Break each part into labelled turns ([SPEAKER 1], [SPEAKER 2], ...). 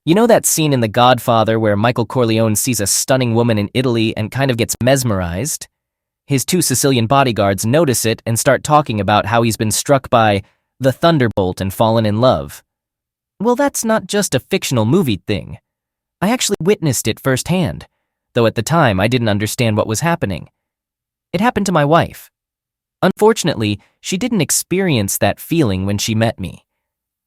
[SPEAKER 1] You know that scene in The Godfather where Michael Corleone sees a stunning woman in Italy and kind of gets mesmerized? His two Sicilian bodyguards notice it and start talking about how he's been struck by the thunderbolt and fallen in love. Well, that's not just a fictional movie thing. I actually witnessed it firsthand, though at the time I didn't understand what was happening. It happened to my wife. Unfortunately, she didn't experience that feeling when she met me.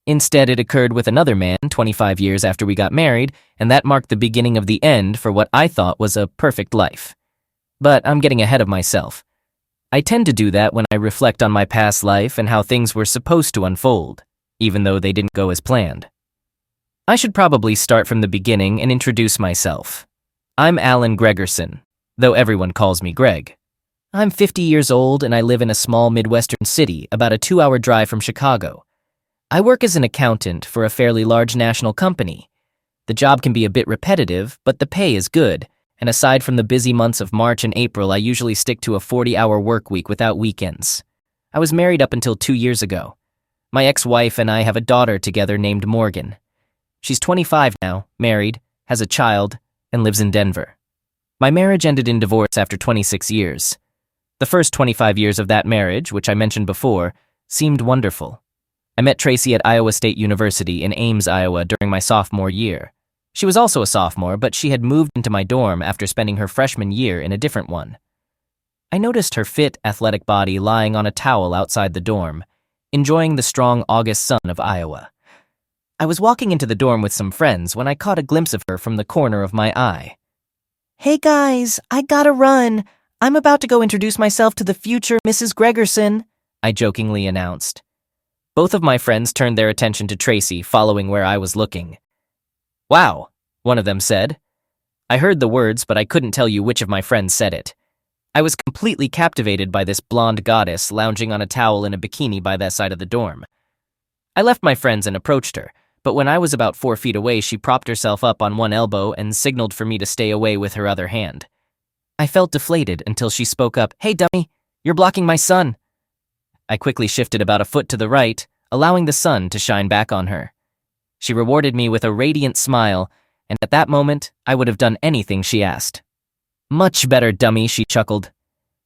[SPEAKER 1] Instead, it occurred with another man 25 years after we got married, and that marked the beginning of the end for what I thought was a perfect life. But I'm getting ahead of myself. I tend to do that when I reflect on my past life and how things were supposed to unfold, even though they didn't go as planned. I should probably start from the beginning and introduce myself. I'm Alan Gregerson, though everyone calls me Greg. I'm 50 years old and I live in a small Midwestern city about a 2-hour drive from Chicago. I work as an accountant for a fairly large national company. The job can be a bit repetitive, but the pay is good, and aside from the busy months of March and April, I usually stick to a 40-hour work week without weekends. I was married up until 2 years ago. My ex-wife and I have a daughter together named Morgan. She's 25 now, married, has a child, and lives in Denver. My marriage ended in divorce after 26 years. The first 25 years of that marriage, which I mentioned before, seemed wonderful. I met Tracy at Iowa State University in Ames, Iowa during my sophomore year. She was also a sophomore, but she had moved into my dorm after spending her freshman year in a different one. I noticed her fit, athletic body lying on a towel outside the dorm, enjoying the strong August sun of Iowa. I was walking into the dorm with some friends when I caught a glimpse of her from the corner of my eye. "Hey guys, I gotta run. I'm about to go introduce myself to the future Mrs. Gregerson," I jokingly announced. Both of my friends turned their attention to Tracy, following where I was looking. "Wow," one of them said. I heard the words, but I couldn't tell you which of my friends said it. I was completely captivated by this blonde goddess lounging on a towel in a bikini by that side of the dorm. I left my friends and approached her, but when I was about 4 feet away, she propped herself up on one elbow and signaled for me to stay away with her other hand. I felt deflated until she spoke up, "Hey dummy, you're blocking my sun." I quickly shifted about a foot to the right, allowing the sun to shine back on her. She rewarded me with a radiant smile, and at that moment, I would have done anything she asked. "Much better, dummy," she chuckled.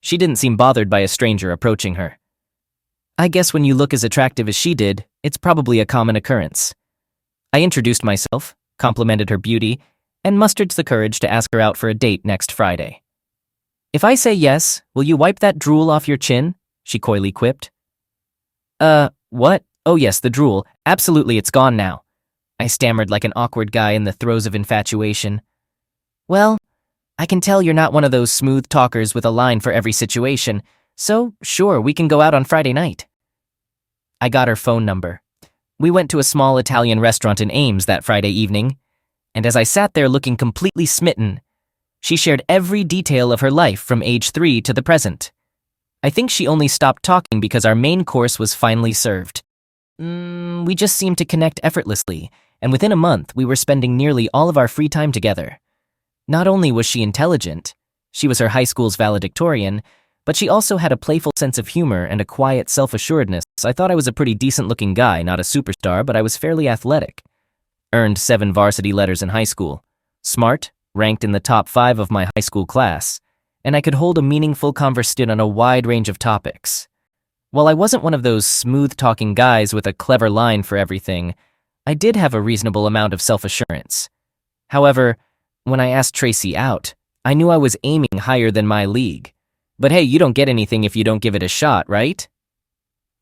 [SPEAKER 1] She didn't seem bothered by a stranger approaching her. I guess when you look as attractive as she did, it's probably a common occurrence. I introduced myself, complimented her beauty, and mustered the courage to ask her out for a date next Friday. "If I say yes, will you wipe that drool off your chin?" she coyly quipped. What? Oh yes, the drool. Absolutely, it's gone now." I stammered like an awkward guy in the throes of infatuation. "Well, I can tell you're not one of those smooth talkers with a line for every situation, so sure, we can go out on Friday night." I got her phone number. We went to a small Italian restaurant in Ames that Friday evening, and as I sat there looking completely smitten, she shared every detail of her life from age 3 to the present. I think she only stopped talking because our main course was finally served. We just seemed to connect effortlessly, and within a month we were spending nearly all of our free time together. Not only was she intelligent, she was her high school's valedictorian, but she also had a playful sense of humor and a quiet self-assuredness. I thought I was a pretty decent-looking guy, not a superstar, but I was fairly athletic. Earned 7 varsity letters in high school. Smart, ranked in the top 5 of my high school class, and I could hold a meaningful conversation on a wide range of topics. While I wasn't one of those smooth-talking guys with a clever line for everything, I did have a reasonable amount of self-assurance. However, when I asked Tracy out, I knew I was aiming higher than my league. But hey, you don't get anything if you don't give it a shot, right?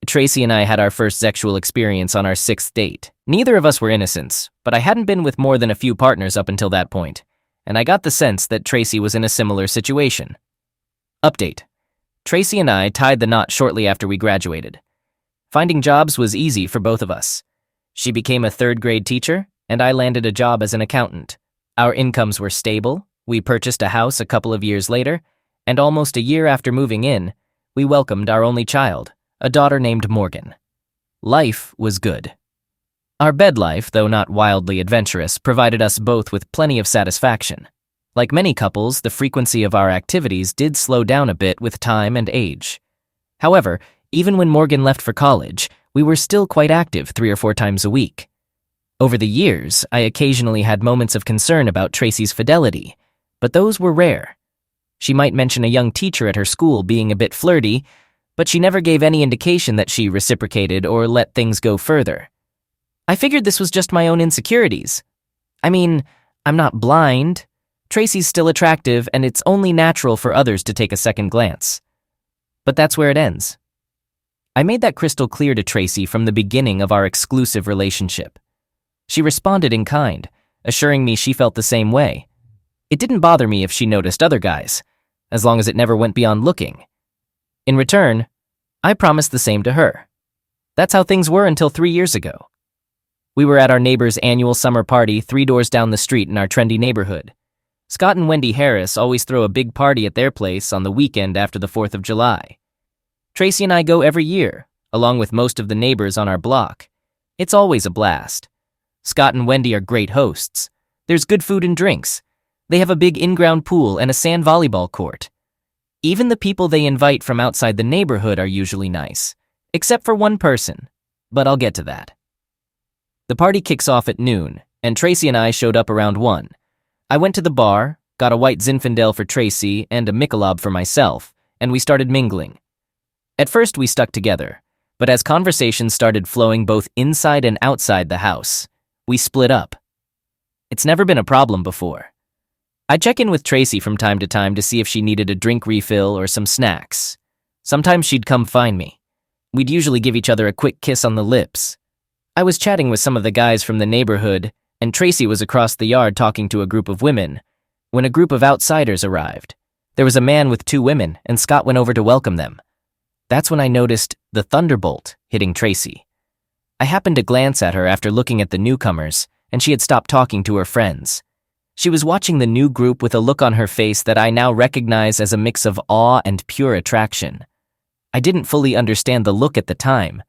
[SPEAKER 1] Tracy and I had our first sexual experience on our 6th date. Neither of us were innocents, but I hadn't been with more than a few partners up until that point, and I got the sense that Tracy was in a similar situation. Update. Tracy and I tied the knot shortly after we graduated. Finding jobs was easy for both of us. She became a 3rd-grade teacher, and I landed a job as an accountant. Our incomes were stable, we purchased a house a couple of years later, and almost a year after moving in, we welcomed our only child, a daughter named Morgan. Life was good. Our bed life, though not wildly adventurous, provided us both with plenty of satisfaction. Like many couples, the frequency of our activities did slow down a bit with time and age. However, even when Morgan left for college, we were still quite active 3 or 4 times a week. Over the years, I occasionally had moments of concern about Tracy's fidelity, but those were rare. She might mention a young teacher at her school being a bit flirty, but she never gave any indication that she reciprocated or let things go further. I figured this was just my own insecurities. I mean, I'm not blind. Tracy's still attractive, and it's only natural for others to take a second glance. But that's where it ends. I made that crystal clear to Tracy from the beginning of our exclusive relationship. She responded in kind, assuring me she felt the same way. It didn't bother me if she noticed other guys, as long as it never went beyond looking. In return, I promised the same to her. That's how things were until 3 years ago. We were at our neighbor's annual summer party 3 doors down the street in our trendy neighborhood. Scott and Wendy Harris always throw a big party at their place on the weekend after the 4th of July. Tracy and I go every year, along with most of the neighbors on our block. It's always a blast. Scott and Wendy are great hosts. There's good food and drinks. They have a big in-ground pool and a sand volleyball court. Even the people they invite from outside the neighborhood are usually nice, except for one person, but I'll get to that. The party kicks off at noon, and Tracy and I showed up around 1. I went to the bar, got a white Zinfandel for Tracy and a Michelob for myself, and we started mingling. At first we stuck together, but as conversations started flowing both inside and outside the house, we split up. It's never been a problem before. I'd check in with Tracy from time to see if she needed a drink refill or some snacks. Sometimes she'd come find me. We'd usually give each other a quick kiss on the lips. I was chatting with some of the guys from the neighborhood, and Tracy was across the yard talking to a group of women, when a group of outsiders arrived. There was a man with 2 women, and Scott went over to welcome them. That's when I noticed the thunderbolt hitting Tracy. I happened to glance at her after looking at the newcomers, and she had stopped talking to her friends. She was watching the new group with a look on her face that I now recognize as a mix of awe and pure attraction. I didn't fully understand the look at the time,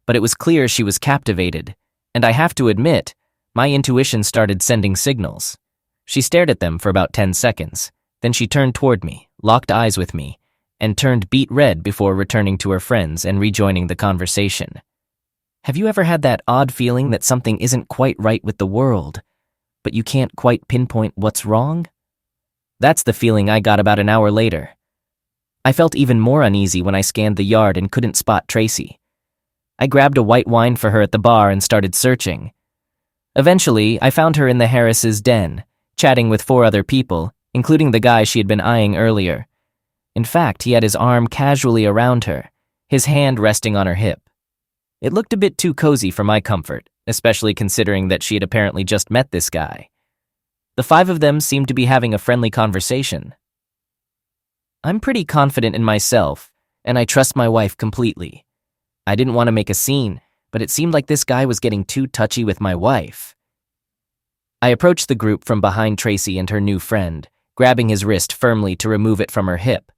[SPEAKER 1] but it was clear she was captivated, and I have to admit, my intuition started sending signals. She stared at them for about 10 seconds, then she turned toward me, locked eyes with me, and turned beet red before returning to her friends and rejoining the conversation. Have you ever had that odd feeling that something isn't quite right with the world, but you can't quite pinpoint what's wrong? That's the feeling I got about an hour later. I felt even more uneasy when I scanned the yard and couldn't spot Tracy. I grabbed a white wine for her at the bar and started searching. Eventually, I found her in the Harris's den, chatting with 4 other people, including the guy she had been eyeing earlier. In fact, he had his arm casually around her, his hand resting on her hip. It looked a bit too cozy for my comfort, especially considering that she had apparently just met this guy. The 5 of them seemed to be having a friendly conversation. I'm pretty confident in myself, and I trust my wife completely. I didn't want to make a scene, but it seemed like this guy was getting too touchy with my wife. I approached the group from behind Tracy and her new friend, grabbing his wrist firmly to remove it from her hip.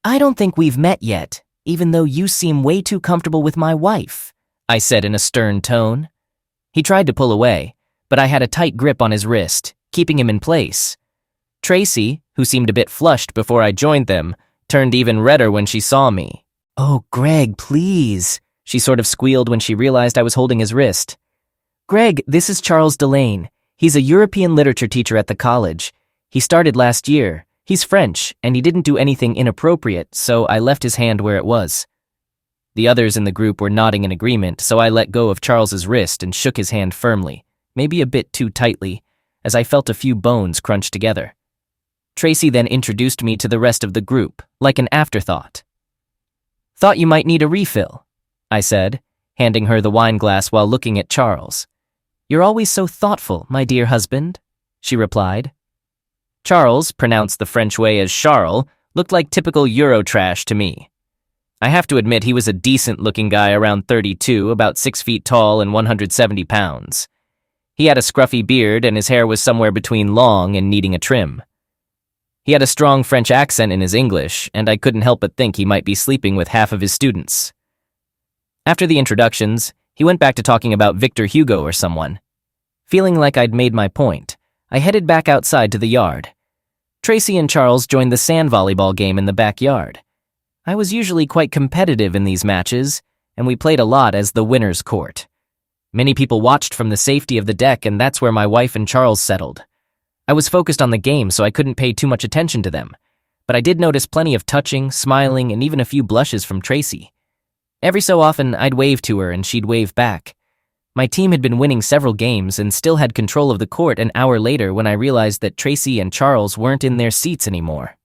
[SPEAKER 1] I don't think we've met yet, even though you seem way too comfortable with my wife, I said in a stern tone. He tried to pull away, but I had a tight grip on his wrist, keeping him in place. Tracy, who seemed a bit flushed before I joined them, turned even redder when she saw me. Oh, Greg, please, she sort of squealed when she realized I was holding his wrist. Greg, this is Charles Delane. He's a European literature teacher at the college. He started last year. He's French, and he didn't do anything inappropriate, so I left his hand where it was. The others in the group were nodding in agreement, so I let go of Charles's wrist and shook his hand firmly, maybe a bit too tightly, as I felt a few bones crunched together. Tracy then introduced me to the rest of the group, like an afterthought. Thought you might need a refill, I said, handing her the wine glass while looking at Charles. You're always so thoughtful, my dear husband, she replied. Charles, pronounced the French way as Charles, looked like typical Eurotrash to me. I have to admit he was a decent-looking guy around 32, about 6 feet tall and 170 pounds. He had a scruffy beard and his hair was somewhere between long and needing a trim. He had a strong French accent in his English, and I couldn't help but think he might be sleeping with half of his students. After the introductions, he went back to talking about Victor Hugo or someone. Feeling like I'd made my point, I headed back outside to the yard. Tracy and Charles joined the sand volleyball game in the backyard. I was usually quite competitive in these matches, and we played a lot as the winner's court. Many people watched from the safety of the deck, and that's where my wife and Charles settled. I was focused on the game, so I couldn't pay too much attention to them, but I did notice plenty of touching, smiling, and even a few blushes from Tracy. Every so often, I'd wave to her and she'd wave back. My team had been winning several games and still had control of the court an hour later when I realized that Tracy and Charles weren't in their seats anymore.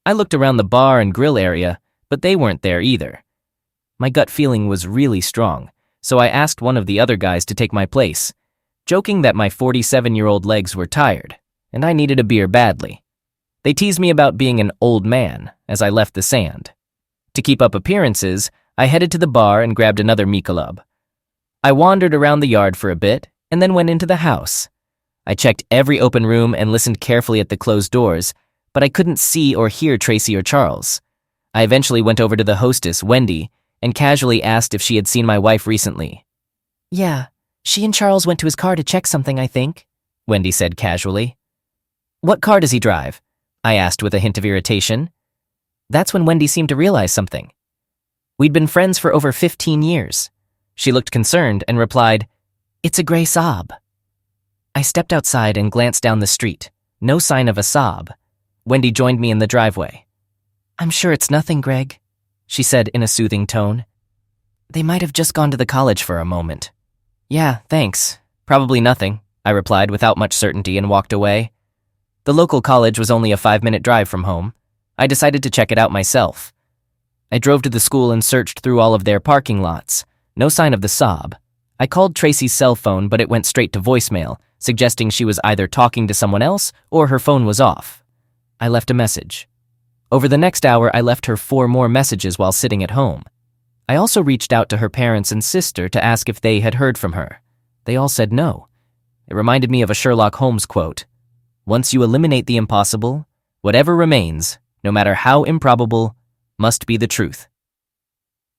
[SPEAKER 1] I looked around the bar and grill area, but they weren't there either. My gut feeling was really strong, so I asked one of the other guys to take my place, joking that my 47-year-old legs were tired, and I needed a beer badly. They teased me about being an old man as I left the sand. To keep up appearances, I headed to the bar and grabbed another Michelob. I wandered around the yard for a bit and then went into the house. I checked every open room and listened carefully at the closed doors, but I couldn't see or hear Tracy or Charles. I eventually went over to the hostess, Wendy, and casually asked if she had seen my wife recently. "Yeah, she and Charles went to his car to check something, I think," Wendy said casually. "What car does he drive?" I asked with a hint of irritation. That's when Wendy seemed to realize something. We'd been friends for over 15 years. She looked concerned and replied, "It's a gray Saab." I stepped outside and glanced down the street. No sign of a Saab. Wendy joined me in the driveway. "I'm sure it's nothing, Greg," she said in a soothing tone. "They might have just gone to the college for a moment." "Yeah, thanks. Probably nothing," I replied without much certainty and walked away. The local college was only a 5-minute drive from home. I decided to check it out myself. I drove to the school and searched through all of their parking lots. No sign of the Saab. I called Tracy's cell phone, but it went straight to voicemail, suggesting she was either talking to someone else or her phone was off. I left a message. Over the next hour, I left her 4 more messages while sitting at home. I also reached out to her parents and sister to ask if they had heard from her. They all said no. It reminded me of a Sherlock Holmes quote. "Once you eliminate the impossible, whatever remains, no matter how improbable, must be the truth."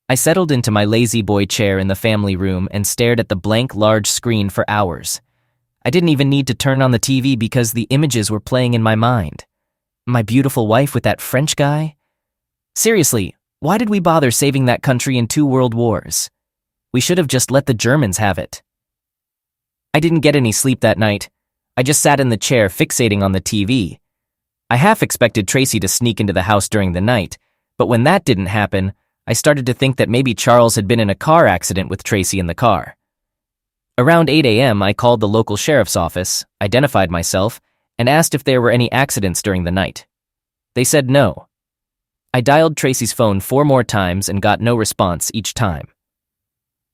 [SPEAKER 1] I settled into my lazy boy chair in the family room and stared at the blank large screen for hours. I didn't even need to turn on the TV because the images were playing in my mind. My beautiful wife with that French guy? Seriously, why did we bother saving that country in 2 world wars? We should have just let the Germans have it. I didn't get any sleep that night. I just sat in the chair fixating on the TV. I half expected Tracy to sneak into the house during the night, but when that didn't happen, I started to think that maybe Charles had been in a car accident with Tracy in the car. Around 8 a.m., I called the local sheriff's office, identified myself, and asked if there were any accidents during the night. They said no. I dialed Tracy's phone 4 more times and got no response each time.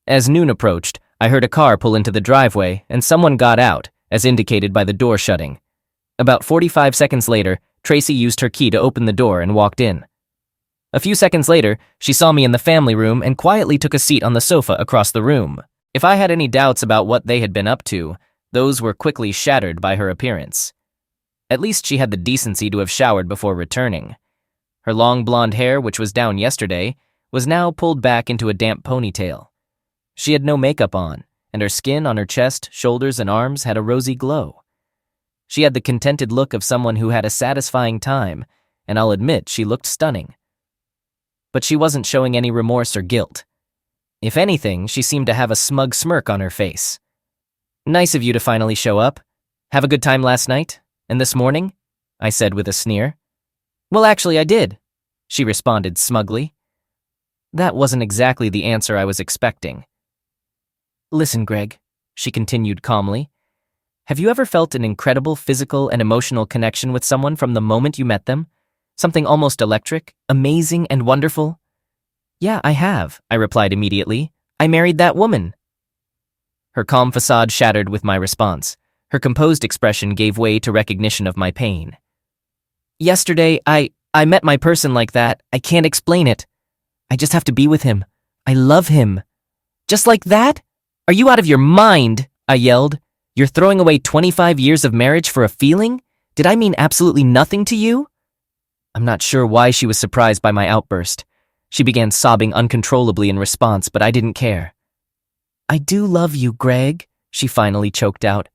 [SPEAKER 1] As noon approached, I heard a car pull into the driveway and someone got out, as indicated by the door shutting. About 45 seconds later, Tracy used her key to open the door and walked in. A few seconds later, she saw me in the family room and quietly took a seat on the sofa across the room. If I had any doubts about what they had been up to, those were quickly shattered by her appearance. At least she had the decency to have showered before returning. Her long blonde hair, which was down yesterday, was now pulled back into a damp ponytail. She had no makeup on, and her skin on her chest, shoulders, and arms had a rosy glow. She had the contented look of someone who had a satisfying time, and I'll admit she looked stunning. But she wasn't showing any remorse or guilt. If anything, she seemed to have a smug smirk on her face. "Nice of you to finally show up. Have a good time last night? And this morning?" I said with a sneer. "Well, actually, I did," she responded smugly. That wasn't exactly the answer I was expecting. "Listen, Greg," she continued calmly. "Have you ever felt an incredible physical and emotional connection with someone from the moment you met them? Something almost electric, amazing, and wonderful?" "Yeah, I have," I replied immediately. "I married that woman." Her calm facade shattered with my response. Her composed expression gave way to recognition of my pain. "Yesterday, I met my person like that. I can't explain it. I just have to be with him. I love him." "Just like that? Are you out of your mind?" I yelled. "You're throwing away 25 years of marriage for a feeling? Did I mean absolutely nothing to you?" I'm not sure why she was surprised by my outburst. She began sobbing uncontrollably in response, but I didn't care. "I do love you, Greg," she finally choked out.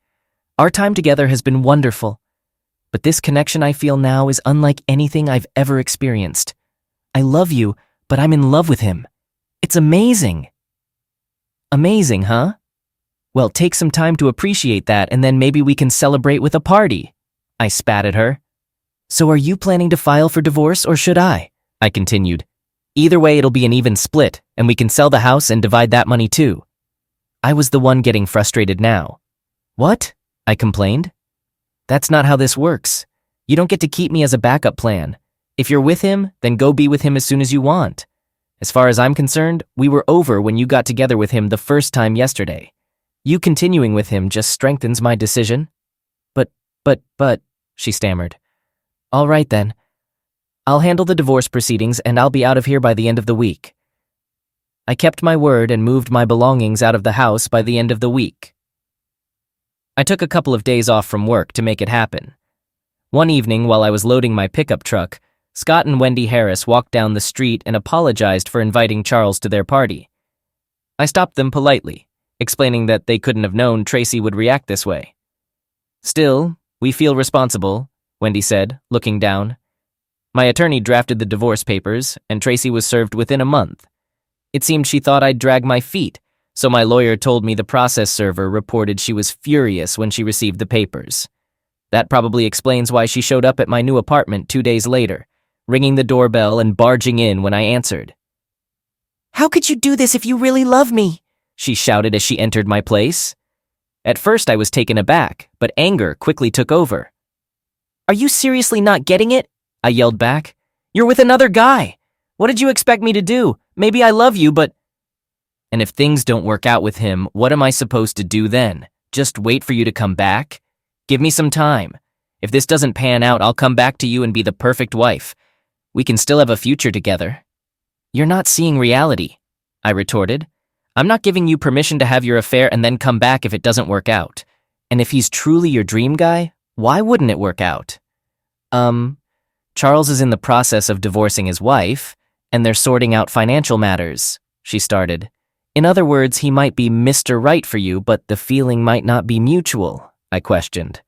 [SPEAKER 1] "Our time together has been wonderful. But this connection I feel now is unlike anything I've ever experienced. I love you, but I'm in love with him. It's amazing." "Amazing, huh?" Well, take some time to appreciate that and then maybe we can celebrate with a party. I spat at her. So are you planning to file for divorce or should I? I continued. Either way, it'll be an even split, and we can sell the house and divide that money too. I was the one getting frustrated now. What? I complained. That's not how this works. You don't get to keep me as a backup plan. If you're with him, then go be with him as soon as you want. As far as I'm concerned, we were over when you got together with him the first time yesterday. You continuing with him just strengthens my decision. But, she stammered. All right then. I'll handle the divorce proceedings and I'll be out of here by the end of the week. I kept my word and moved my belongings out of the house by the end of the week. I took a couple of days off from work to make it happen. One evening while I was loading my pickup truck, Scott and Wendy Harris walked down the street and apologized for inviting Charles to their party. I stopped them politely, explaining that they couldn't have known Tracy would react this way. Still, we feel responsible, Wendy said, looking down. My attorney drafted the divorce papers, and Tracy was served within a month. It seemed she thought I'd drag my feet, so my lawyer told me the process server reported she was furious when she received the papers. That probably explains why she showed up at my new apartment 2 days later, ringing the doorbell and barging in when I answered. How could you do this if you really love me? She shouted as she entered my place. At first I was taken aback, but anger quickly took over. Are you seriously not getting it? I yelled back. You're with another guy. What did you expect me to do? Maybe I love you, but... And if things don't work out with him, what am I supposed to do then? Just wait for you to come back? Give me some time. If this doesn't pan out, I'll come back to you and be the perfect wife. We can still have a future together. You're not seeing reality, I retorted. I'm not giving you permission to have your affair and then come back if it doesn't work out. And if he's truly your dream guy, why wouldn't it work out? Charles is in the process of divorcing his wife, and they're sorting out financial matters, she started. In other words, he might be Mr. Right for you, but the feeling might not be mutual, I questioned.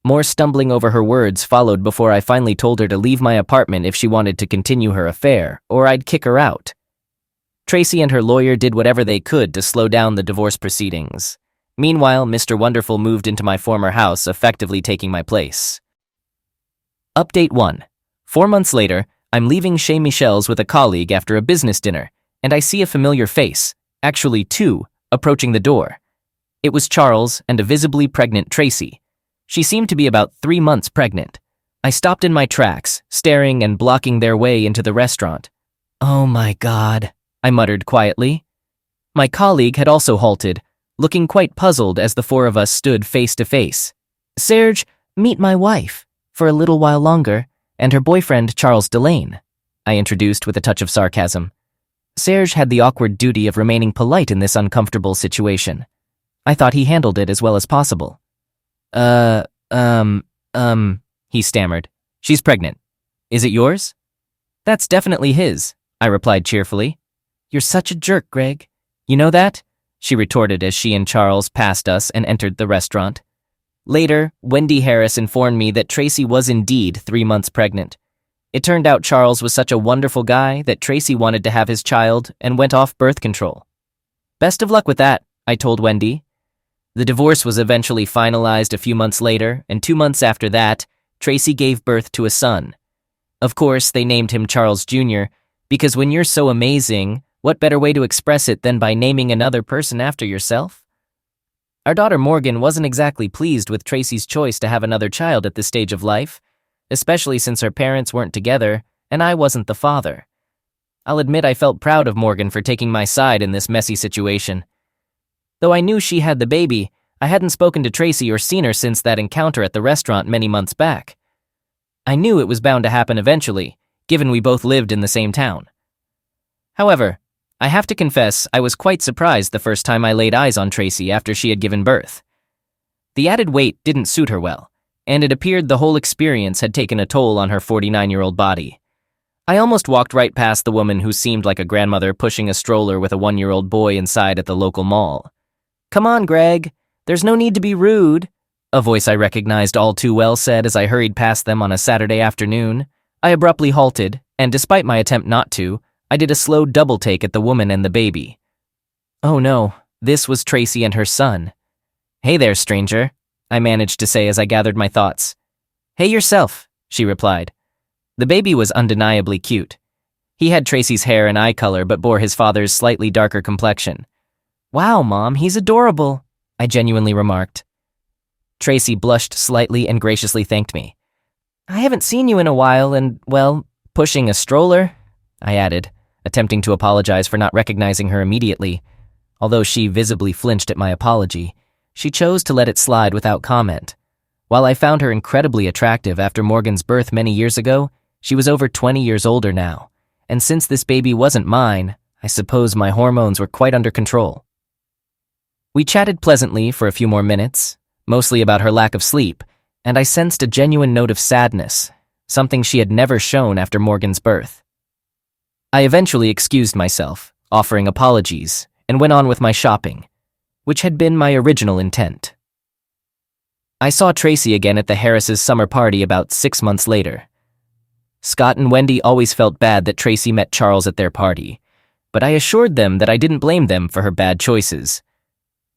[SPEAKER 1] More stumbling over her words followed before I finally told her to leave my apartment if she wanted to continue her affair, or I'd kick her out. Tracy and her lawyer did whatever they could to slow down the divorce proceedings. Meanwhile, Mr. Wonderful moved into my former house, effectively taking my place. Update 1. 4 months later, I'm leaving Chez Michel's with a colleague after a business dinner, and I see a familiar face, actually 2, approaching the door. It was Charles and a visibly pregnant Tracy. She seemed to be about 3 months pregnant. I stopped in my tracks, staring and blocking their way into the restaurant. Oh my God, I muttered quietly. My colleague had also halted, looking quite puzzled as the 4 of us stood face to face. Serge, meet my wife, for a little while longer, and her boyfriend Charles Delane, I introduced with a touch of sarcasm. Serge had the awkward duty of remaining polite in this uncomfortable situation. I thought he handled it as well as possible. He stammered. She's pregnant. Is it yours? That's definitely his, I replied cheerfully. You're such a jerk, Greg. You know that? She retorted as she and Charles passed us and entered the restaurant. Later, Wendy Harris informed me that Tracy was indeed 3 months pregnant. It turned out Charles was such a wonderful guy that Tracy wanted to have his child and went off birth control. Best of luck with that, I told Wendy. The divorce was eventually finalized a few months later, and 2 months after that, Tracy gave birth to a son. Of course, they named him Charles Jr., because when you're so amazing, what better way to express it than by naming another person after yourself? Our daughter Morgan wasn't exactly pleased with Tracy's choice to have another child at this stage of life, especially since her parents weren't together and I wasn't the father. I'll admit I felt proud of Morgan for taking my side in this messy situation. Though I knew she had the baby, I hadn't spoken to Tracy or seen her since that encounter at the restaurant many months back. I knew it was bound to happen eventually, given we both lived in the same town. However, I have to confess I was quite surprised the first time I laid eyes on Tracy after she had given birth. The added weight didn't suit her well, and it appeared the whole experience had taken a toll on her 49-year-old body. I almost walked right past the woman who seemed like a grandmother pushing a stroller with a 1-year-old boy inside at the local mall. Come on, Greg. There's no need to be rude, a voice I recognized all too well said as I hurried past them on a Saturday afternoon. I abruptly halted, and despite my attempt not to, I did a slow double take at the woman and the baby. Oh no, This was Tracy and her son. "Hey there, stranger," I managed to say as I gathered my thoughts. "Hey yourself," she replied. The baby was undeniably cute. He had Tracy's hair and eye color but bore his father's slightly darker complexion. "Wow, Mom, he's adorable," I genuinely remarked. Tracy blushed slightly and graciously thanked me. "I haven't seen you in a while and, well, pushing a stroller," I added, attempting to apologize for not recognizing her immediately. Although she visibly flinched at my apology, she chose to let it slide without comment. While I found her incredibly attractive after Morgan's birth many years ago, she was over 20 years older now, and since this baby wasn't mine, I suppose my hormones were quite under control. We chatted pleasantly for a few more minutes, mostly about her lack of sleep, and I sensed a genuine note of sadness, something she had never shown after Morgan's birth. I eventually excused myself, offering apologies, and went on with my shopping, which had been my original intent. I saw Tracy again at the Harris's summer party about 6 months later. Scott and Wendy always felt bad that Tracy met Charles at their party, but I assured them that I didn't blame them for her bad choices.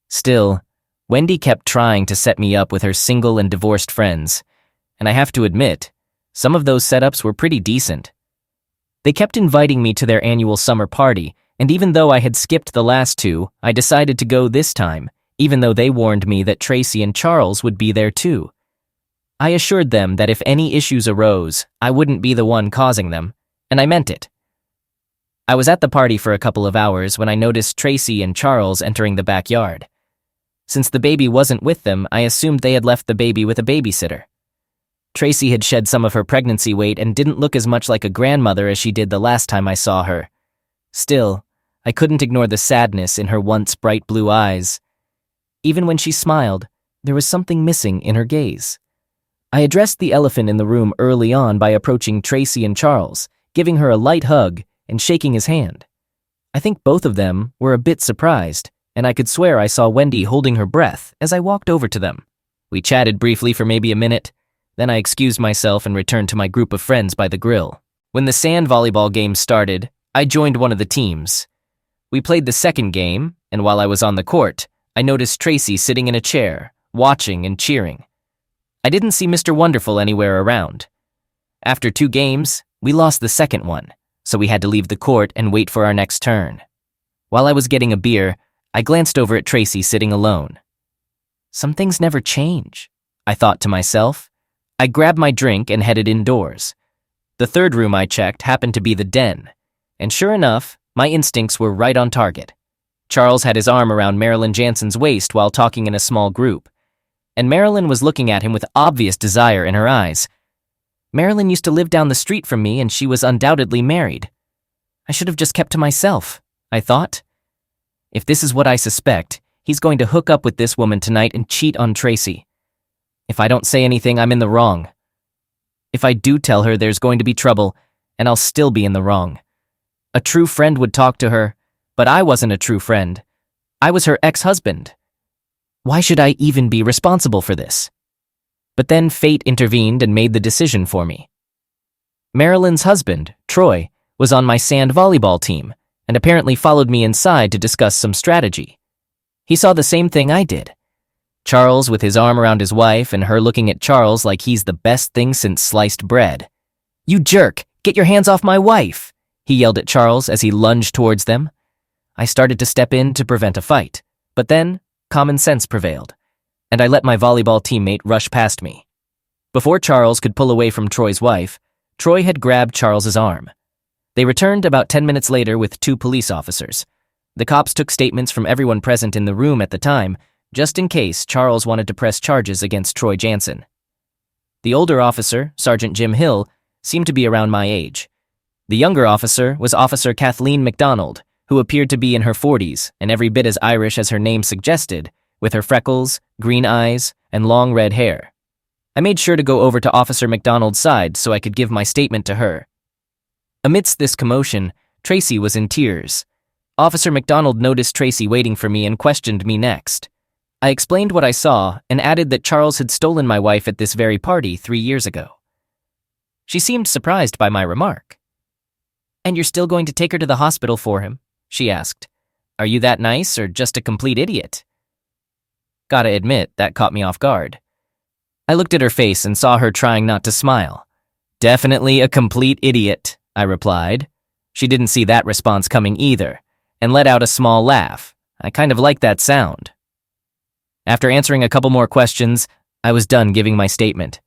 [SPEAKER 1] Still, Wendy kept trying to set me up with her single and divorced friends, and I have to admit, some of those setups were pretty decent. They kept inviting me to their annual summer party, and even though I had skipped the last two, I decided to go this time, even though they warned me that Tracy and Charles would be there too. I assured them that if any issues arose, I wouldn't be the one causing them, and I meant it. I was at the party for a couple of hours when I noticed Tracy and Charles entering the backyard. Since the baby wasn't with them, I assumed they had left the baby with a babysitter. Tracy had shed some of her pregnancy weight and didn't look as much like a grandmother as she did the last time I saw her. Still, I couldn't ignore the sadness in her once bright blue eyes. Even when she smiled, there was something missing in her gaze. I addressed the elephant in the room early on by approaching Tracy and Charles, giving her a light hug and shaking his hand. I think both of them were a bit surprised, and I could swear I saw Wendy holding her breath as I walked over to them. We chatted briefly for maybe a minute, then I excused myself and returned to my group of friends by the grill. When the sand volleyball game started, I joined one of the teams. We played the second game, and while I was on the court, I noticed Tracy sitting in a chair, watching and cheering. I didn't see Mr. Wonderful anywhere around. After 2 games, we lost the second one, so we had to leave the court and wait for our next turn. While I was getting a beer, I glanced over at Tracy sitting alone. Some things never change, I thought to myself. I grabbed my drink and headed indoors. The third room I checked happened to be the den, and sure enough, my instincts were right on target. Charles had his arm around Marilyn Jansen's waist while talking in a small group, and Marilyn was looking at him with obvious desire in her eyes. Marilyn used to live down the street from me and she was undoubtedly married. I should have just kept to myself, I thought. If this is what I suspect, he's going to hook up with this woman tonight and cheat on Tracy. If I don't say anything, I'm in the wrong. If I do tell her, there's going to be trouble, and I'll still be in the wrong. A true friend would talk to her, but I wasn't a true friend. I was her ex-husband. Why should I even be responsible for this? But then fate intervened and made the decision for me. Marilyn's husband, Troy, was on my sand volleyball team, and apparently followed me inside to discuss some strategy. He saw the same thing I did. Charles with his arm around his wife and her looking at Charles like he's the best thing since sliced bread. "You jerk! Get your hands off my wife!" he yelled at Charles as he lunged towards them. I started to step in to prevent a fight, but then common sense prevailed, and I let my volleyball teammate rush past me. Before Charles could pull away from Troy's wife, Troy had grabbed Charles's arm. They returned about 10 minutes later with 2 police officers. The cops took statements from everyone present in the room at the time, just in case Charles wanted to press charges against Troy Jansen. The older officer, Sergeant Jim Hill, seemed to be around my age. The younger officer was Officer Kathleen McDonald, who appeared to be in her 40s and every bit as Irish as her name suggested, with her freckles, green eyes, and long red hair. I made sure to go over to Officer McDonald's side so I could give my statement to her. Amidst this commotion, Tracy was in tears. Officer McDonald noticed Tracy waiting for me and questioned me next. I explained what I saw and added that Charles had stolen my wife at this very party 3 years ago. She seemed surprised by my remark. "And you're still going to take her to the hospital for him?" she asked. Are you that nice or just a complete idiot? Gotta admit, that caught me off guard. I looked at her face and saw her trying not to smile. Definitely a complete idiot, I replied. She didn't see that response coming either, and let out a small laugh. I kind of liked that sound. After answering a couple more questions, I was done giving my statement.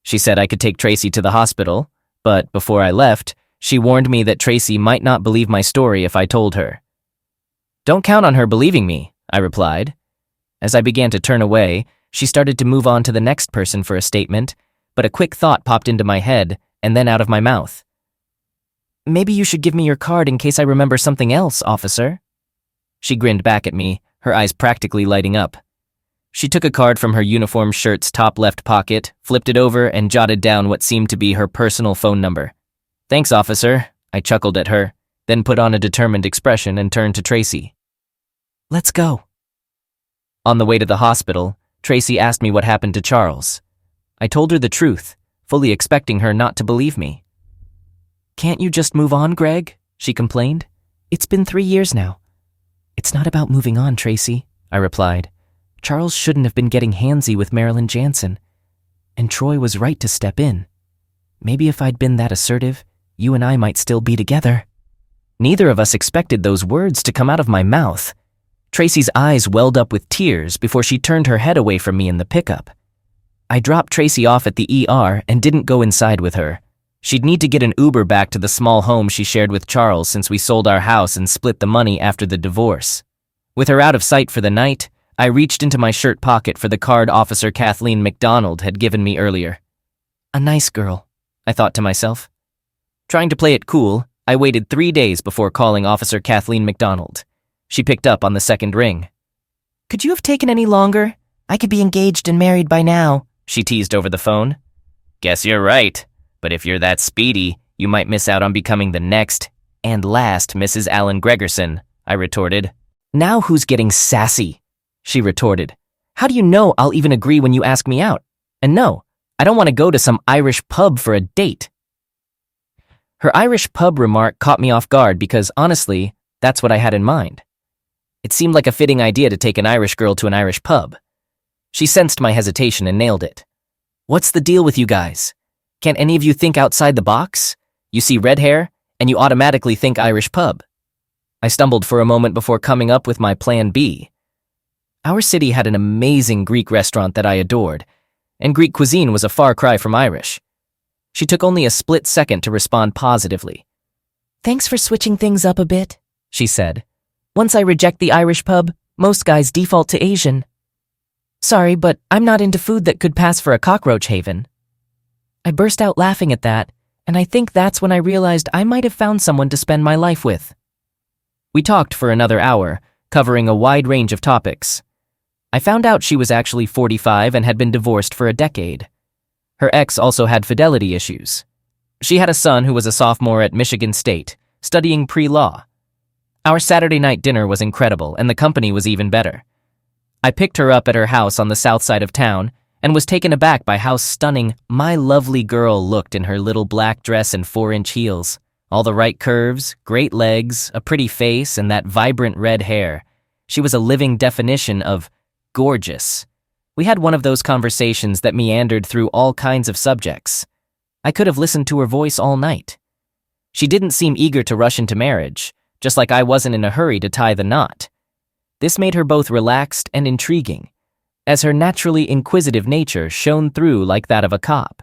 [SPEAKER 1] She said I could take Tracy to the hospital, but before I left, she warned me that Tracy might not believe my story if I told her. Don't count on her believing me, I replied. As I began to turn away, she started to move on to the next person for a statement, but a quick thought popped into my head and then out of my mouth. Maybe you should give me your card in case I remember something else, officer. She grinned back at me, her eyes practically lighting up. She took a card from her uniform shirt's top left pocket, flipped it over, and jotted down what seemed to be her personal phone number. Thanks, officer, I chuckled at her, then put on a determined expression and turned to Tracy. Let's go. On the way to the hospital, Tracy asked me what happened to Charles. I told her the truth, fully expecting her not to believe me. Can't you just move on, Greg? She complained. It's been 3 years now. It's not about moving on, Tracy, I replied. Charles shouldn't have been getting handsy with Marilyn Jansen, and Troy was right to step in. Maybe if I'd been that assertive, you and I might still be together. Neither of us expected those words to come out of my mouth. Tracy's eyes welled up with tears before she turned her head away from me in the pickup. I dropped Tracy off at the ER and didn't go inside with her. She'd need to get an Uber back to the small home she shared with Charles since we sold our house and split the money after the divorce. With her out of sight for the night, I reached into my shirt pocket for the card Officer Kathleen McDonald had given me earlier. A nice girl, I thought to myself. Trying to play it cool, I waited 3 days before calling Officer Kathleen McDonald. She picked up on the second ring. Could you have taken any longer? I could be engaged and married by now, she teased over the phone. Guess you're right, but if you're that speedy, you might miss out on becoming the next and last Mrs. Allen Gregerson, I retorted. Now who's getting sassy? She retorted. How do you know I'll even agree when you ask me out? And no, I don't want to go to some Irish pub for a date. Her Irish pub remark caught me off guard because, honestly, that's what I had in mind. It seemed like a fitting idea to take an Irish girl to an Irish pub. She sensed my hesitation and nailed it. What's the deal with you guys? Can't any of you think outside the box? You see red hair, and you automatically think Irish pub. I stumbled for a moment before coming up with my plan B. Our city had an amazing Greek restaurant that I adored, and Greek cuisine was a far cry from Irish. She took only a split second to respond positively. Thanks for switching things up a bit, she said. Once I reject the Irish pub, most guys default to Asian. Sorry, but I'm not into food that could pass for a cockroach haven. I burst out laughing at that, and I think that's when I realized I might have found someone to spend my life with. We talked for another hour, covering a wide range of topics. I found out she was actually 45 and had been divorced for a decade. Her ex also had fidelity issues. She had a son who was a sophomore at Michigan State, studying pre-law. Our Saturday night dinner was incredible, and the company was even better. I picked her up at her house on the south side of town and was taken aback by how stunning my lovely girl looked in her little black dress and 4-inch heels. All the right curves, great legs, a pretty face, and that vibrant red hair. She was a living definition of gorgeous. We had one of those conversations that meandered through all kinds of subjects. I could have listened to her voice all night. She didn't seem eager to rush into marriage, just like I wasn't in a hurry to tie the knot. This made her both relaxed and intriguing, as her naturally inquisitive nature shone through like that of a cop.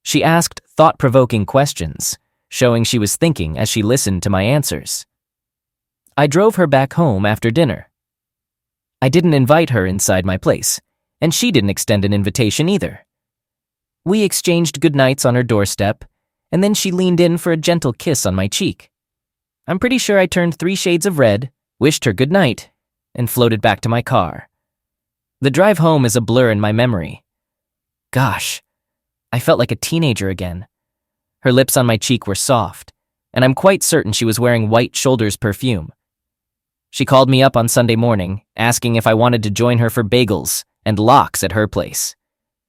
[SPEAKER 1] She asked thought-provoking questions, showing she was thinking as she listened to my answers. I drove her back home after dinner. I didn't invite her inside my place, and she didn't extend an invitation either. We exchanged goodnights on her doorstep, and then she leaned in for a gentle kiss on my cheek. I'm pretty sure I turned 3 shades of red, wished her good night, and floated back to my car. The drive home is a blur in my memory. Gosh, I felt like a teenager again. Her lips on my cheek were soft, and I'm quite certain she was wearing White Shoulders perfume. She called me up on Sunday morning, asking if I wanted to join her for bagels and lox at her place.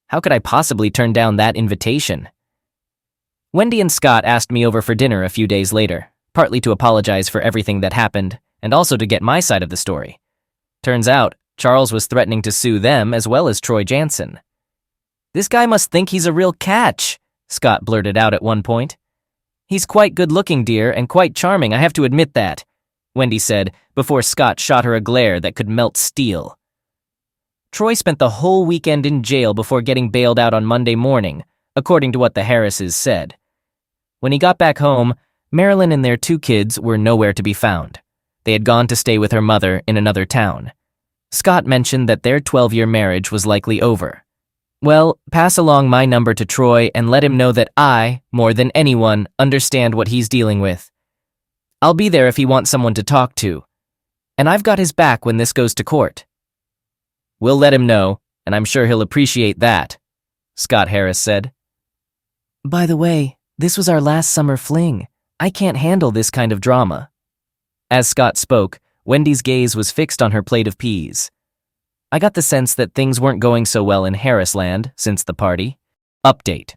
[SPEAKER 1] How could I possibly turn down that invitation? Wendy and Scott asked me over for dinner a few days later, partly to apologize for everything that happened, and also to get my side of the story. Turns out, Charles was threatening to sue them as well as Troy Jansen. "This guy must think he's a real catch," Scott blurted out at one point. "He's quite good-looking, dear, and quite charming, I have to admit that," Wendy said, before Scott shot her a glare that could melt steel. Troy spent the whole weekend in jail before getting bailed out on Monday morning, according to what the Harrises said. When he got back home, Marilyn and their 2 kids were nowhere to be found. They had gone to stay with her mother in another town. Scott mentioned that their 12-year marriage was likely over. "Well, pass along my number to Troy and let him know that I, more than anyone, understand what he's dealing with. I'll be there if he wants someone to talk to. And I've got his back when this goes to court." "We'll let him know, and I'm sure he'll appreciate that," Scott Harris said. "By the way, this was our last summer fling. I can't handle this kind of drama." As Scott spoke, Wendy's gaze was fixed on her plate of peas. I got the sense that things weren't going so well in Harrisland since the party. Update.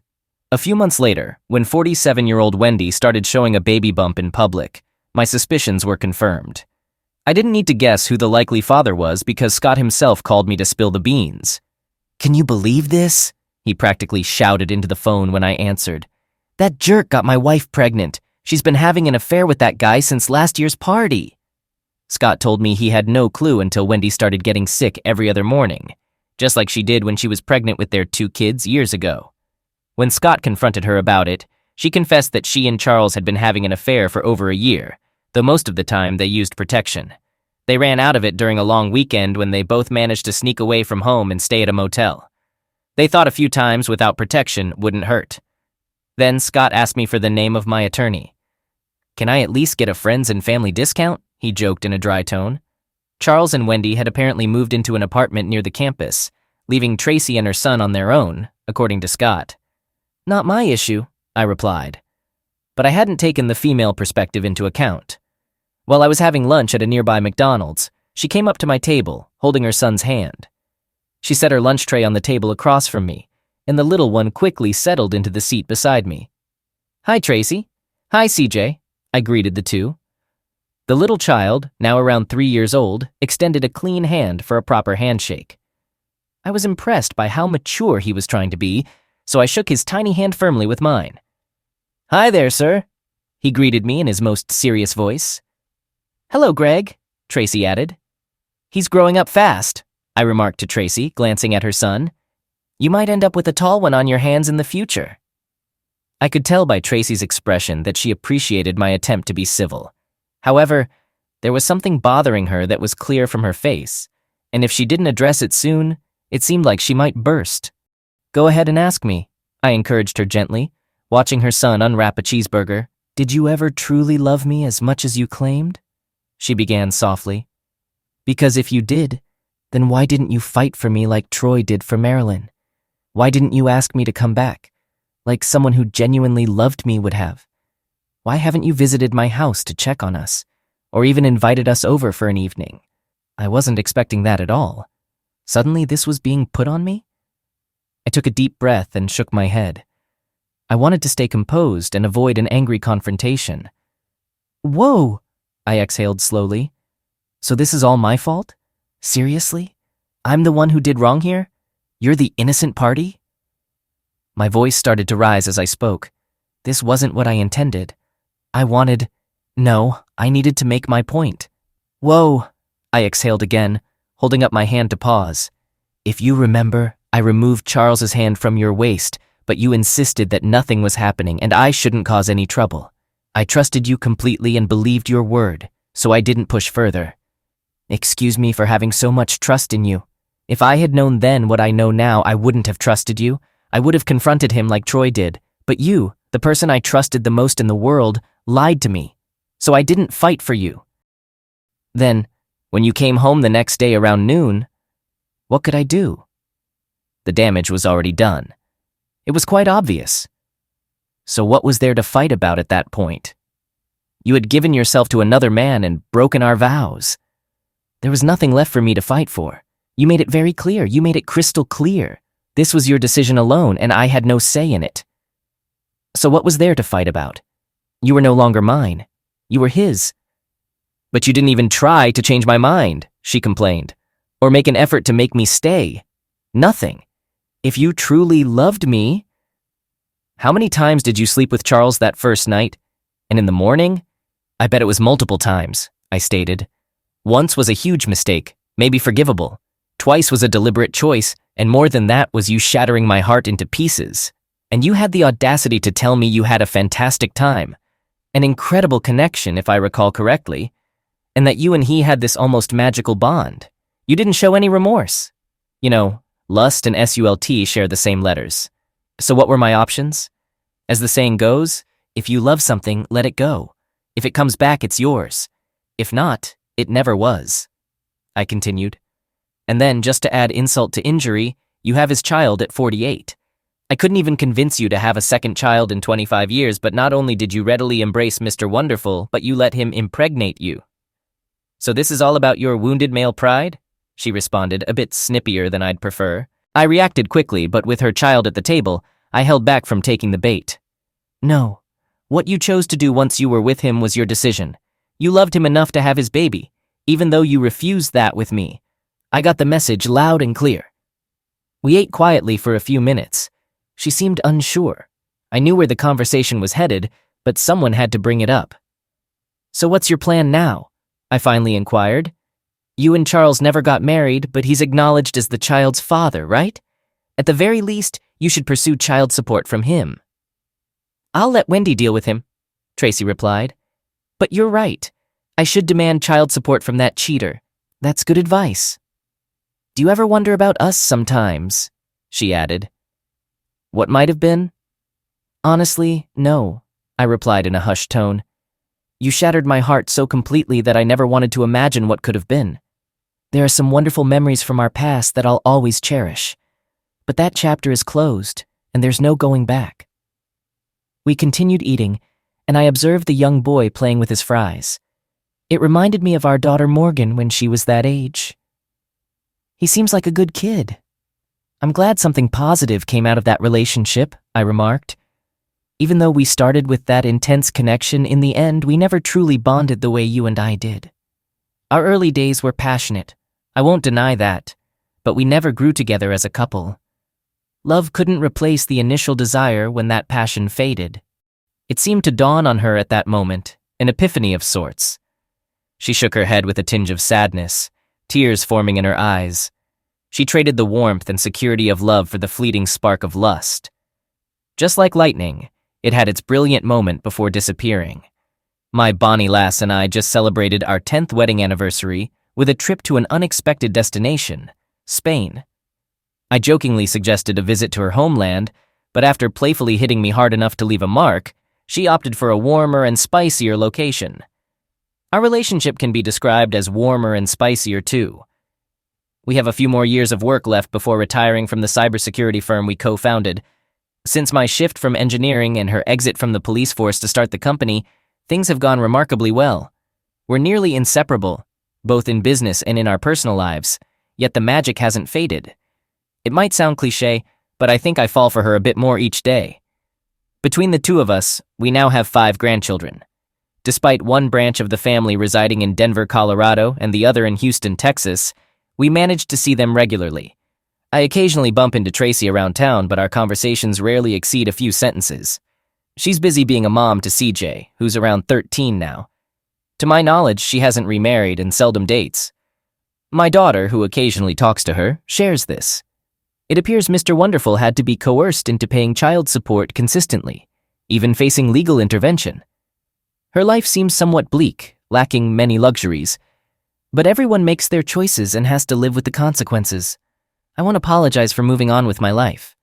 [SPEAKER 1] A few months later, when 47-year-old Wendy started showing a baby bump in public, my suspicions were confirmed. I didn't need to guess who the likely father was because Scott himself called me to spill the beans. "Can you believe this?" he practically shouted into the phone when I answered. "That jerk got my wife pregnant. She's been having an affair with that guy since last year's party." Scott told me he had no clue until Wendy started getting sick every other morning, just like she did when she was pregnant with their 2 kids years ago. When Scott confronted her about it, she confessed that she and Charles had been having an affair for over a year, though most of the time they used protection. They ran out of it during a long weekend when they both managed to sneak away from home and stay at a motel. They thought a few times without protection wouldn't hurt. Then Scott asked me for the name of my attorney. "Can I at least get a friends and family discount?" he joked in a dry tone. Charles and Wendy had apparently moved into an apartment near the campus, leaving Tracy and her son on their own, according to Scott. "Not my issue," I replied. But I hadn't taken the female perspective into account. While I was having lunch at a nearby McDonald's, she came up to my table, holding her son's hand. She set her lunch tray on the table across from me, and the little one quickly settled into the seat beside me. "Hi, Tracy." "Hi, CJ," I greeted the two. The little child, now around 3 years old, extended a clean hand for a proper handshake. I was impressed by how mature he was trying to be, so I shook his tiny hand firmly with mine. "Hi there, sir," he greeted me in his most serious voice. "Hello, Greg," Tracy added. "He's growing up fast," I remarked to Tracy, glancing at her son. "You might end up with a tall one on your hands in the future." I could tell by Tracy's expression that she appreciated my attempt to be civil. However, there was something bothering her that was clear from her face, and if she didn't address it soon, it seemed like she might burst. "Go ahead and ask me," I encouraged her gently, watching her son unwrap a cheeseburger. "Did you ever truly love me as much as you claimed?" she began softly. "Because if you did, then why didn't you fight for me like Troy did for Marilyn? Why didn't you ask me to come back, like someone who genuinely loved me would have? Why haven't you visited my house to check on us, or even invited us over for an evening? I wasn't expecting that at all. Suddenly this was being put on me?" I took a deep breath and shook my head. I wanted to stay composed and avoid an angry confrontation. "Whoa," I exhaled slowly. "So this is all my fault? Seriously? I'm the one who did wrong here? You're the innocent party?" My voice started to rise as I spoke. This wasn't what I intended. I needed to make my point. "Whoa," I exhaled again, holding up my hand to pause. "If you remember, I removed Charles's hand from your waist, but you insisted that nothing was happening and I shouldn't cause any trouble. I trusted you completely and believed your word, so I didn't push further. Excuse me for having so much trust in you. If I had known then what I know now, I wouldn't have trusted you. I would have confronted him like Troy did. But you, the person I trusted the most in the world, lied to me. So I didn't fight for you. Then, when you came home the next day around noon, what could I do? The damage was already done. It was quite obvious. So what was there to fight about at that point? You had given yourself to another man and broken our vows. There was nothing left for me to fight for. You made it very clear. You made it crystal clear. This was your decision alone, and I had no say in it. So what was there to fight about? You were no longer mine. You were his. But you didn't even try to change my mind, she complained, or make an effort to make me stay. Nothing. If you truly loved me... How many times did you sleep with Charles that first night? And in the morning? I bet it was multiple times, I stated. Once was a huge mistake, maybe forgivable. Twice was a deliberate choice, and more than that was you shattering my heart into pieces. And you had the audacity to tell me you had a fantastic time, an incredible connection if I recall correctly, and that you and he had this almost magical bond. You didn't show any remorse. You know, lust and SULT share the same letters. So what were my options? As the saying goes, if you love something, let it go. If it comes back, it's yours. If not, it never was. I continued. And then, just to add insult to injury, you have his child at 48. I couldn't even convince you to have a second child in 25 years, but not only did you readily embrace Mr. Wonderful, but you let him impregnate you. So this is all about your wounded male pride? She responded, a bit snippier than I'd prefer. I reacted quickly, but with her child at the table, I held back from taking the bait. No. What you chose to do once you were with him was your decision. You loved him enough to have his baby, even though you refused that with me. I got the message loud and clear. We ate quietly for a few minutes. She seemed unsure. I knew where the conversation was headed, but someone had to bring it up. So what's your plan now? I finally inquired. You and Charles never got married, but he's acknowledged as the child's father, right? At the very least, you should pursue child support from him. I'll let Wendy deal with him, Tracy replied. But you're right. I should demand child support from that cheater. That's good advice. Do you ever wonder about us sometimes? She added. What might have been? Honestly, no, I replied in a hushed tone. You shattered my heart so completely that I never wanted to imagine what could have been. There are some wonderful memories from our past that I'll always cherish. But that chapter is closed, and there's no going back. We continued eating, and I observed the young boy playing with his fries. It reminded me of our daughter Morgan when she was that age. He seems like a good kid. I'm glad something positive came out of that relationship, I remarked. Even though we started with that intense connection, in the end, we never truly bonded the way you and I did. Our early days were passionate. I won't deny that, but we never grew together as a couple. Love couldn't replace the initial desire when that passion faded. It seemed to dawn on her at that moment, an epiphany of sorts. She shook her head with a tinge of sadness, tears forming in her eyes. She traded the warmth and security of love for the fleeting spark of lust. Just like lightning, it had its brilliant moment before disappearing. My bonny lass and I just celebrated our 10th wedding anniversary with a trip to an unexpected destination, Spain. I jokingly suggested a visit to her homeland, but after playfully hitting me hard enough to leave a mark, she opted for a warmer and spicier location. Our relationship can be described as warmer and spicier too. We have a few more years of work left before retiring from the cybersecurity firm we co-founded. Since my shift from engineering and her exit from the police force to start the company, things have gone remarkably well. We're nearly inseparable, both in business and in our personal lives, yet the magic hasn't faded. It might sound cliché, but I think I fall for her a bit more each day. Between the two of us, we now have 5 grandchildren. Despite one branch of the family residing in Denver, Colorado, and the other in Houston, Texas, we managed to see them regularly. I occasionally bump into Tracy around town, but our conversations rarely exceed a few sentences. She's busy being a mom to CJ, who's around 13 now. To my knowledge, she hasn't remarried and seldom dates. My daughter, who occasionally talks to her, shares this. It appears Mr. Wonderful had to be coerced into paying child support consistently, even facing legal intervention. Her life seems somewhat bleak, lacking many luxuries. But everyone makes their choices and has to live with the consequences. I won't apologize for moving on with my life.